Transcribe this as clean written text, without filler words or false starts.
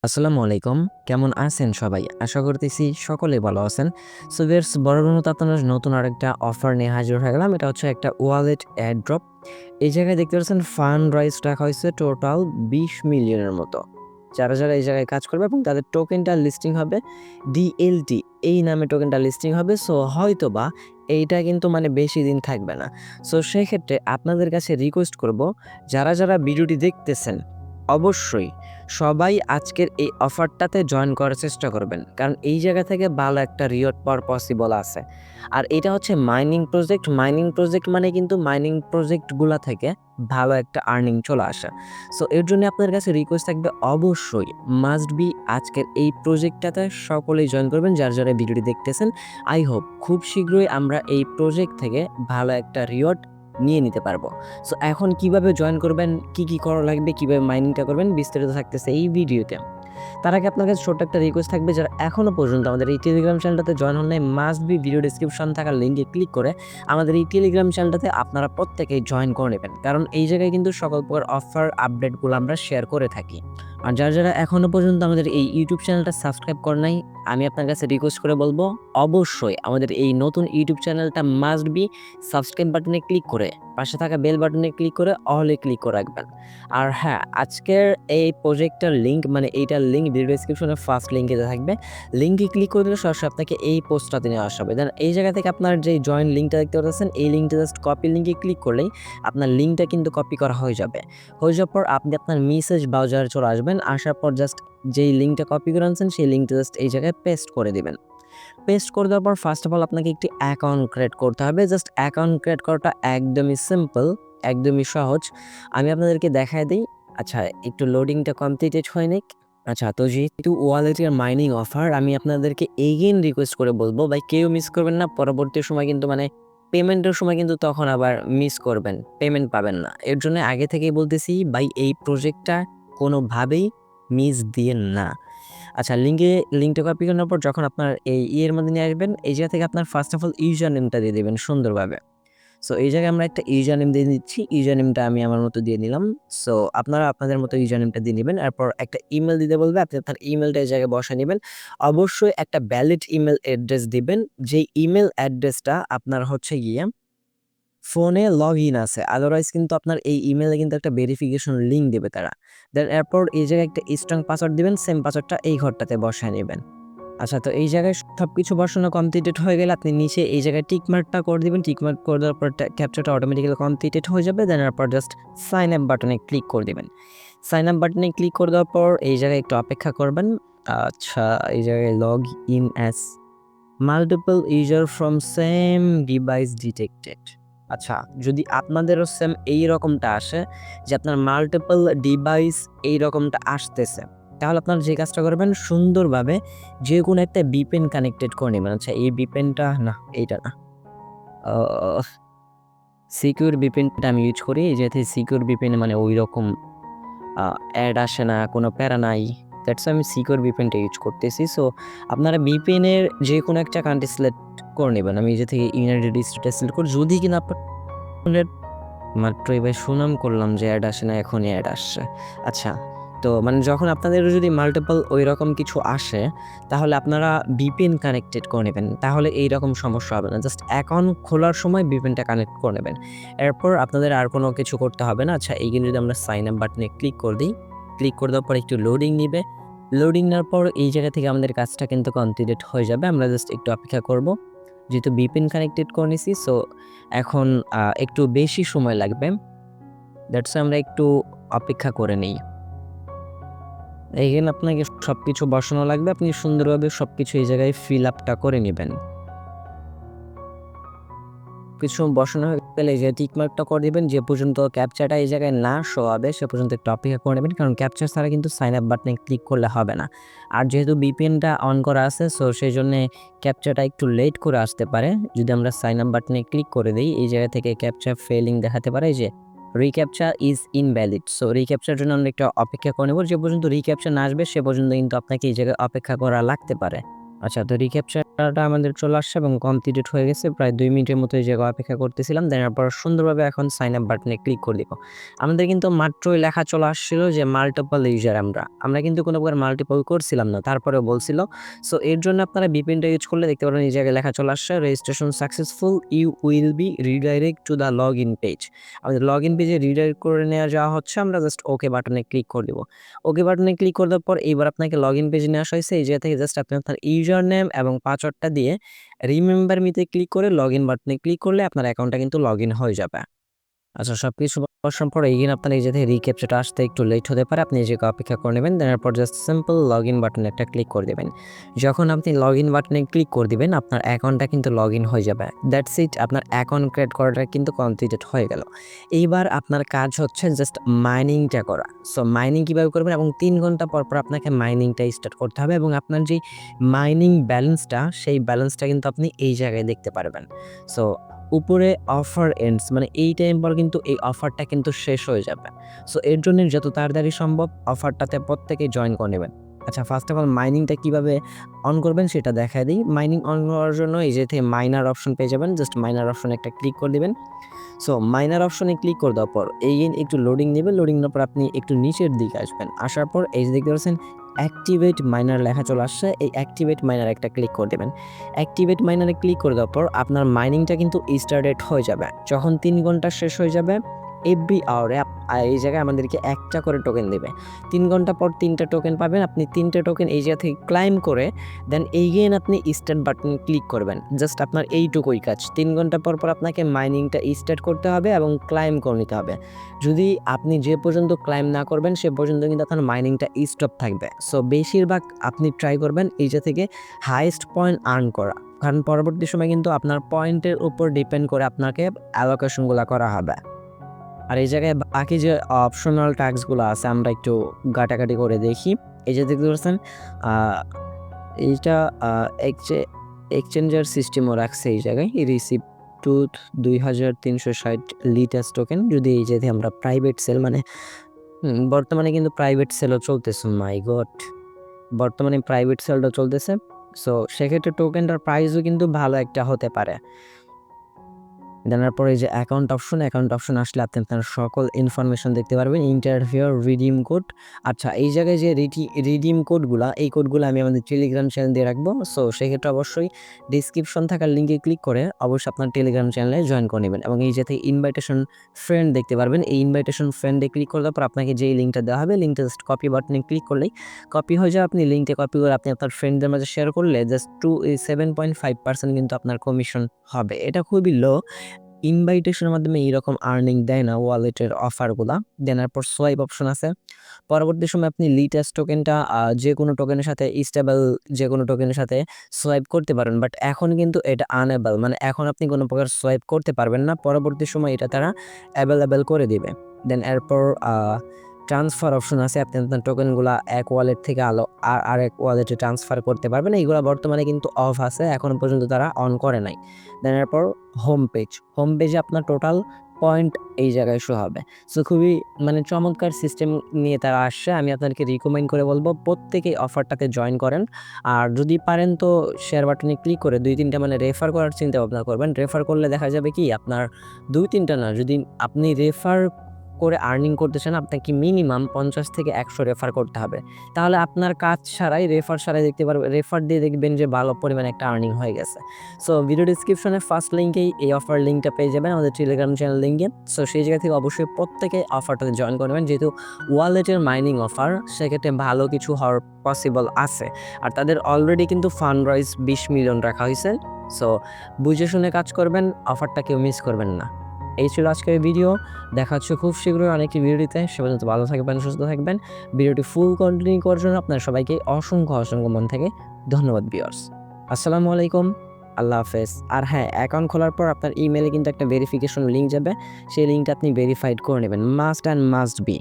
আসসালামু আলাইকুম। কেমন আছেন সবাই? আশা করতেছি সকলেই ভালো আছেন। সো ভিউয়ার্স বরাবরের মতো আপনাদের নতুন আরেকটা অফার নিয়ে হাজির হয়ে গেলাম। এটা হচ্ছে একটা ওয়ালেট এয়ারড্রপ। এই জায়গায় দেখতে পাচ্ছেন ফান্ড রাইজ রাখা হয়েছে টোটাল ২০ মিলিয়নের মতো। যারা এই জায়গায় কাজ করবে এবং তাদের টোকেনটা লিস্টিং হবে DLT এই নামে টোকেনটা লিস্টিং হবে। সো হয়তোবা এইটা কিন্তু মানে বেশি দিন থাকবে না। সো সেক্ষেত্রে আপনাদের কাছে রিকোয়েস্ট করব যারা ভিডিওটি দেখতেছেন অবশ্যই সবাই আজকের এই অফারটাতে জয়েন করার চেষ্টা করবেন। কারণ এই জায়গা থেকে ভালো একটা রিওয়ার্ড পাওয়ার পসিবল আছে। আর এটা হচ্ছে মাইনিং প্রজেক্ট। মাইনিং প্রজেক্ট মানে কিন্তু মাইনিং প্রজেক্টগুলা থেকে ভালো একটা আর্নিং চলে আসে। সো এর জন্য আপনাদের কাছে রিকোয়েস্ট থাকবে অবশ্যই মাস্ট বি আজকের এই প্রজেক্টটাতে সকলেই জয়েন করবেন যারা ভিডিওটি দেখতেছেন। আই হোপ খুব শীঘ্রই আমরা এই প্রজেক্ট থেকে ভালো একটা রিওয়ার্ড নিয়ে নিতে পারবো। সো এখন কিভাবে জয়েন করবেন, কি করা লাগবে, কিভাবে মাইনিংটা করবেন বিস্তারিত থাকতেছে এই ভিডিওতে। তার আগে আপনার কাছে ছোট্ট একটা রিকোয়েস্ট থাকবে, যারা এখনও পর্যন্ত আমাদের এই টেলিগ্রাম চ্যানেলটাতে জয়েন হন নাই মাস্ট বি ভিডিও ডেসক্রিপশন থাকা লিঙ্কে ক্লিক করে আমাদের এই টেলিগ্রাম চ্যানেলটাতে আপনারা প্রত্যেকেই জয়েন করে নেবেন। কারণ এই জায়গায় কিন্তু সকল প্রকার অফার আপডেটগুলো আমরা শেয়ার করে থাকি। আর যারা এখনও পর্যন্ত আমাদের এই ইউটিউব চ্যানেলটা সাবস্ক্রাইব করে নাই, আমি আপনার কাছে রিকোয়েস্ট করে বলবো অবশ্যই আমাদের এই নতুন ইউটিউব চ্যানেলটা মাস্ট বি সাবস্ক্রাইব বাটনে ক্লিক করে পাশে থাকা বেল বাটনে ক্লিক করে অলে ক্লিক করে রাখবেন। আর হ্যাঁ, আজকের এই প্রজেক্টটার লিঙ্ক মানে এইটার লিঙ্ক ভিডিও ডেসক্রিপশনের ফার্স্ট লিঙ্কে থাকবে। লিঙ্কে ক্লিক করে দিলে সরাসরি আপনাকে এই পোস্টটাতে নিয়ে আসা হবে। দেন এই জায়গা থেকে আপনার যে জয়েন লিঙ্কটা দেখতে পাচ্ছেন এই লিঙ্কটা জাস্ট কপি লিঙ্কে ক্লিক করলেই আপনার লিঙ্কটা কিন্তু কপি করা হয়ে যাবে। হয়ে যাওয়ার পর আপনি আপনার মেসেজ ব্রাউজারে চলে আসবেন। আসার পর জাস্ট যেই লিঙ্কটা কপি করে আনছেন সেই লিঙ্কটা জাস্ট এই জায়গায় পেস্ট করে দিবেন। পেস্ট করে দেওয়ার পর ফার্স্ট অফ অল আপনাকে একটি অ্যাকাউন্ট ক্রিয়েট করতে হবে। জাস্ট অ্যাকাউন্ট ক্রিয়েট করাটা একদমই সিম্পল, একদমই সহজ। আমি আপনাদেরকে দেখায় দিই। আচ্ছা, একটু লোডিংটা কমপ্লিটেড হয়নি। আচ্ছা, তো যেহেতু ওয়ালেটের মাইনিং অফার আমি আপনাদেরকে এগেইন রিকোয়েস্ট করে বলবো ভাই কেউ মিস করবেন না। পরবর্তী সময় কিন্তু মানে পেমেন্টের সময় কিন্তু তখন আবার মিস করবেন, পেমেন্ট পাবেন না। এর জন্য আগে থেকেই বলতেছি ভাই এই প্রজেক্টটা কোনোভাবেই মিস দিয়েন না। আচ্ছা, লিঙ্কটা কপি করার পর যখন আপনার এই ইয়ের মধ্যে নিয়ে আসবেন, এই জায়গা থেকে আপনার ফার্স্ট অফ অল ইউজার নেমটা দিয়ে দিবেন সুন্দরভাবে। সো এই জায়গায় আমরা একটা ইউজার নেম দিয়ে দিচ্ছি। ইউজার নেমটা আমি আমার মতো দিয়ে নিলাম। সো আপনারা আপনাদের মতো ইউজার নেমটা দিয়ে নিবেন। এরপর একটা ইমেল দিতে বলবে, আপনি আপনার ইমেলটা এই জায়গায় বসায় নিবেন। অবশ্যই একটা ভ্যালিড ইমেল অ্যাড্রেস দিবেন। যেই ইমেল অ্যাড্রেসটা আপনার হচ্ছে গিয়ে ফোনে লগইন আছে। আদারওয়াইজ কিন্তু আপনার এই ইমেইলে কিন্তু একটা ভেরিফিকেশন লিঙ্ক দিবে তারা। দেন এরপর এই জায়গায় একটা স্ট্রং পাসওয়ার্ড দিবেন। সেম পাসওয়ার্ডটা এই ঘরটাতে বসায় নিবেন। আচ্ছা, তো এই জায়গায় সবকিছু বসানো কমপ্লিটেড হয়ে গেলে আপনি নিচে এই জায়গায় টিক মার্কটা করে দিবেন। টিক মার্ক করে দেওয়ার পর ক্যাপচাটা অটোমেটিক্যালি কমপ্লিটেড হয়ে যাবে। দেন এরপর জাস্ট সাইন আপ বাটনে ক্লিক করে দিবেন। সাইন আপ বাটনে ক্লিক করে দেওয়ার পর এই জায়গায় একটু অপেক্ষা করবেন। আচ্ছা, এই জায়গায় log in as multiple user from same device detected. আচ্ছা, যদি আপনাদেরও সেম এই রকমটা আসে যে আপনার মাল্টিপল ডিভাইস এই রকমটা আসতেছে, তাহলে আপনারা যে কাজটা করবেন সুন্দরভাবে যে কোনো একটা VPN কানেক্টেড করে নেবেন। আচ্ছা, এই VPNটা না, এইটা না, সিকিউর VPNটা আমি ইউজ করি। যেহেতু সিকিউর VPN মানে ওই রকম অ্যাড আসে না, কোনো প্যারা নাই। দ্যাটস আমি সিকিউর VPNটা ইউজ করতেছি। সো আপনারা VPN এর যে কোনো একটা কান্ট্রি সিলেক্ট করে নেবেন। আমি নিজে থেকে ইউনাইটেড স্টেটস সিলেক্ট করি। যদি কিনা আপনার মাত্র এবার সুনাম করলাম যে অ্যাড আসে না, এখনই অ্যাড আসছে। আচ্ছা, তো মানে যখন আপনাদের যদি মাল্টিপল ওই রকম কিছু আসে তাহলে আপনারা VPN কানেক্টেড করে নেবেন। তাহলে এই রকম সমস্যা হবে না। জাস্ট অ্যাকাউন্ট খোলার সময় VPNটা কানেক্ট করে নেবেন। এরপর আপনাদের আর কোনো কিছু করতে হবে না। আচ্ছা, এইখানে যদি আমরা সাইন আপ বাটনে ক্লিক করে দিই, ক্লিক করে দেওয়ার পর একটু লোডিং নিবে। লোডিং নেওয়ার পর এই জায়গা থেকে আমাদের কাজটা কিন্তু কমপ্লিটেড হয়ে যাবে। আমরা জাস্ট একটু অপেক্ষা করব। যেহেতু VPN কানেক্টেড করে নিছি, সো এখন একটু বেশি সময় লাগবে। দ্যাটস আমরা একটু অপেক্ষা করে নেই। এইখানে আপনাকে সবকিছু বসানো লাগবে। আপনি সুন্দরভাবে সবকিছু এই জায়গায় ফিল আপটা করে নেবেন। কিছু বসানো হয়ে গেলে এই যে টিক মার্কটা করে দিবেন। যে পর্যন্ত ক্যাপচাটা এই জায়গায় না শো হবে সে পর্যন্ত একটু অপেক্ষা করে নেবেন। কারণ ক্যাপচা ছাড়া কিন্তু সাইন আপ বাটনে ক্লিক করলে হবে না। আর যেহেতু VPNটা অন করা আছে, সো সেই জন্যে ক্যাপচাটা একটু লেট করে আসতে পারে। যদি আমরা সাইন আপ বাটনে ক্লিক করে দিই, এই জায়গা থেকে ক্যাপচা ফেলিং দেখাতে পারে যে recaptcha is invalid. So recapture জন্য আমরা একটু অপেক্ষা করে নেব। যে পর্যন্ত রিক্যাপচা না আসবে সে পর্যন্ত কিন্তু আপনাকে এই জায়গায় অপেক্ষা করা লাগতে পারে। আচ্ছা, তো রিক্যাপচারটা আমাদের চলে আসছে এবং কমপ্লিটেড হয়ে গেছে। প্রায় ২ মিনিটের মতো এই জায়গায় অপেক্ষা করতেছিলাম। দেন এরপর সুন্দরভাবে এখন সাইন আপ বাটনে ক্লিক করে দিব। আমাদের কিন্তু মাত্রই লেখা চলে আসছিল যে মাল্টিপল ইউজার আমরা কিন্তু কোনো প্রকার মাল্টিপল করছিলাম না। তারপরেও বলছিল। সো এর জন্য আপনারা VPNটা ইউজ করলে দেখতে পারেন এই জায়গায় লেখা চলে আসছে registration successful, you will be redirect to the login page. আমাদের লগইন পেজে রিডাইরেক্ট করে নেওয়া যাওয়া হচ্ছে। আমরা জাস্ট ওকে বাটনে ক্লিক করে দিব। ওকে বাটনে ক্লিক করে দেওয়ার পর এইবার আপনাকে লগইন পেজে নিয়ে আসা হয়েছে। এই জায়গা থেকে জাস্ট আপনি আপনার ইউজার নেম এবং পাসওয়ার্ডটা দিয়ে রিমেম্বার মিতে ক্লিক করে লগইন বাটনে ক্লিক করলে আপনার অ্যাকাউন্টটা কিন্তু লগইন হয়ে যাবে। আচ্ছা, সবকিছু বসার পর এগেইন আপনার এই জায়গায় রিক্যাপচাটা আসতে একটু লেট হতে পারে। আপনি এই জায়গায় অপেক্ষা করে নেবেন। দেন এরপর জাস্ট সিম্পল লগইন বাটনে একটা ক্লিক করে দেবেন। যখন আপনি লগইন বাটনে ক্লিক করে দিবেন আপনার অ্যাকাউন্টটা কিন্তু লগইন হয়ে যাবে। দ্যাটস ইট, আপনার অ্যাকাউন্ট ক্রিয়েট করাটা কিন্তু কমপ্লিটেড হয়ে গেল। এইবার আপনার কাজ হচ্ছে জাস্ট মাইনিংটা করা। সো মাইনিং কীভাবে করবেন এবং ৩ ঘন্টা পর আপনাকে মাইনিংটা স্টার্ট করতে হবে এবং আপনার যেই মাইনিং ব্যালেন্সটা সেই ব্যালেন্সটা কিন্তু আপনি এই জায়গায় দেখতে পারবেন। সো উপরে অফার এন্ডস মানে এই টাইম পর কিন্তু এই অফারটা কিন্তু শেষ হয়ে যাবে। সো এর জন্য যত তাড়াতাড়ি সম্ভব অফারটাতে প্রত্যেকেই জয়েন করে নেবেন। আচ্ছা, ফার্স্ট অফ অল মাইনিংটা কিভাবে অন করবেন সেটা দেখায় দিই। মাইনিং অন করার জন্য এই যে থেকে মাইনার অপশন পেয়ে যাবেন। জাস্ট মাইনার অপশনে একটা ক্লিক করে দিবেন। সো মাইনার অপশনে ক্লিক করে দেওয়ার পর এগেইন একটু লোডিং নেবে। লোডিং নেওয়ার পর আপনি একটু নিচের দিকে আসবেন। আসার পর এই যে দেখতে পাচ্ছেন অ্যাক্টিভেট মাইনার লেখা চলে আসছে। এই অ্যাক্টিভেট মাইনার একটা ক্লিক করে দেবেন। অ্যাক্টিভেট মাইনারে ক্লিক করে দেওয়ার পর আপনার মাইনিংটা কিন্তু স্টার্টেড হয়ে যাবে। যখন ৩ ঘন্টা শেষ হয়ে যাবে এভরি আওয়ারে এই জায়গায় আমাদেরকে একটা করে টোকেন দেবে। ৩ ঘন্টা পর ৩টা টোকেন পাবেন। আপনি ৩টে টোকেন এই জায়গা থেকে ক্লাইম করে দেন এগেইন আপনি স্টার্ট বাটনে ক্লিক করবেন। জাস্ট আপনার এইটুকুই কাজ। ৩ ঘন্টা পর আপনাকে মাইনিংটা স্টার্ট করতে হবে এবং ক্লাইম করে নিতে হবে। যদি আপনি যে পর্যন্ত ক্লাইম না করবেন সে পর্যন্ত কিন্তু আপনার মাইনিংটা স্টপ থাকবে। সো বেশিরভাগ আপনি ট্রাই করবেন এই জায়গা থেকে হাইয়েস্ট পয়েন্ট আর্ন করা। কারণ পরবর্তী সময় কিন্তু আপনার পয়েন্টের উপর ডিপেন্ড করে আপনাকে অ্যালোকেশনগুলো করা হবে। আর এই জায়গায় বাকি যে অপশনাল টাস্কগুলো আছে আমরা একটু ঘাটাঘাটি করে দেখি। এই যে দেখতে পাচ্ছেন এইটা এক্সচেঞ্জার সিস্টেমও রাখছে এই জায়গায়। রিসিভ টু ২৩৬০ লিটাস টোকেন। যদি এই যে আমরা প্রাইভেট সেল মানে বর্তমানে কিন্তু প্রাইভেট সেলও চলতেছে। মাই গড, বর্তমানে প্রাইভেট সেলটা চলতেছে। সো সেক্ষেত্রে টোকেনটার প্রাইসও কিন্তু ভালো একটা হতে পারে। জানার পরে যে অ্যাকাউন্ট অপশন আসলে আপনি আপনার সকল ইনফরমেশন দেখতে পারবেন। Interview redeem code. আচ্ছা, এই জায়গায় যে রিডিম কোডগুলা এই কোডগুলো আমি আমাদের টেলিগ্রাম চ্যানেল দিয়ে রাখবো। সো সেক্ষেত্রে অবশ্যই ডিসক্রিপশন থাকার লিঙ্কে ক্লিক করে অবশ্যই আপনার টেলিগ্রাম চ্যানেলে জয়েন করে নেবেন এবং এই যে থেকে ইনভাইটেশন ফ্রেন্ড দেখতে পারবেন। এই ইনভাইটেশন ফ্রেন্ডে ক্লিক করার পর আপনাকে যেই লিঙ্কটা দেওয়া হবে লিঙ্কটা জাস্ট কপি বাটনে ক্লিক করলেই কপি হয়ে যাবে। আপনি লিঙ্কটা কপি করে আপনি আপনার ফ্রেন্ডদের মাঝে শেয়ার করলে জাস্ট 7.5% কিন্তু আপনার কমিশন হবে। এটা খুবই লো। ইনভাইটেশনের মাধ্যমে এইরকম আর্নিং দেয় না ওয়ালেটের অফারগুলা। দেনার পর সোয়াইপ অপশন আছে। পরবর্তী সময় আপনি লিটাস টোকেনটা যে কোনো টোকেনের সাথে স্টেবল যে কোনো টোকেনের সাথে সোয়াইপ করতে পারেন। বাট এখন কিন্তু এটা আনএবল, মানে এখন আপনি কোনো প্রকার সোয়াইপ করতে পারবেন না। পরবর্তী সময় এটা তারা অ্যাভেলেবেল করে দিবে। দেন এরপর ট্রান্সফার অপশন আছে। আপনি আপনার টোকেনগুলা এক ওয়ালেট থেকে আরেক ওয়ালেটে ট্রান্সফার করতে পারবেন। এইগুলা বর্তমানে কিন্তু অফ আছে, এখনো পর্যন্ত তারা অন করে নাই। দেন এরপর হোম পেজে আপনার টোটাল পয়েন্ট এই জায়গায় শো হবে। সো খুবই মানে চমৎকার সিস্টেম নিয়ে তারা আসছে। আমি আপনাদেরকে রিকমেন্ড করে বলবো প্রত্যেকেই অফারটাতে জয়েন করেন। আর যদি পারেন তো শেয়ার বাটনে ক্লিক করে ২-৩টা মানে রেফার করার চিন্তা ভাবনা করবেন। রেফার করলে দেখা যাবে কি আপনার ২-৩টা না, যদি আপনি রেফার করে আর্নিং করতে চান আপনাকে মিনিমাম ৫০ থেকে ১০০ রেফার করতে হবে। তাহলে আপনার কাজ ছাড়াই রেফার দেখতে পারবেন, রেফার দিয়ে দেখবেন যে ভালো পরিমাণে একটা আর্নিং হয়ে গেছে। সো ভিডিও ডিসক্রিপশনে ফার্স্ট লিঙ্কেই এই অফার লিঙ্কটা পেয়ে যাবেন আমাদের টেলিগ্রাম চ্যানেল লিঙ্কে। সো সেই জায়গা থেকে অবশ্যই প্রত্যেকে অফারটাতে জয়েন করবেন। যেহেতু ওয়ালেটের মাইনিং অফার সেক্ষেত্রে ভালো কিছু হওয়ার পসিবল আছে। আর তাদের অলরেডি কিন্তু ফান্ড রাইজ ২০ মিলিয়ন রাখা হয়েছে। সো বুঝে শুনে কাজ করবেন, অফারটা কেউ মিস করবেন না। এই ছিল আজকের ভিডিও। দেখা হচ্ছে খুব শীঘ্রই অনেকটি ভিডিওতে। সে পর্যন্ত ভালো থাকবেন, সুস্থ থাকবেন। ভিডিওটি ফুল কন্টিনিউ করার জন্য আপনার সবাইকে অসংখ্য মন থেকে ধন্যবাদ ভিউয়ার্স। আসসালামু আলাইকুম, আল্লাহ হাফেজ। আর হ্যাঁ, অ্যাকাউন্ট খোলার পর আপনার ইমেইলে কিন্তু একটা ভেরিফিকেশন লিঙ্ক যাবে। সেই লিঙ্কটা আপনি ভেরিফাইড করে নেবেন, মাস্ট অ্যান্ড মাস্ট বি।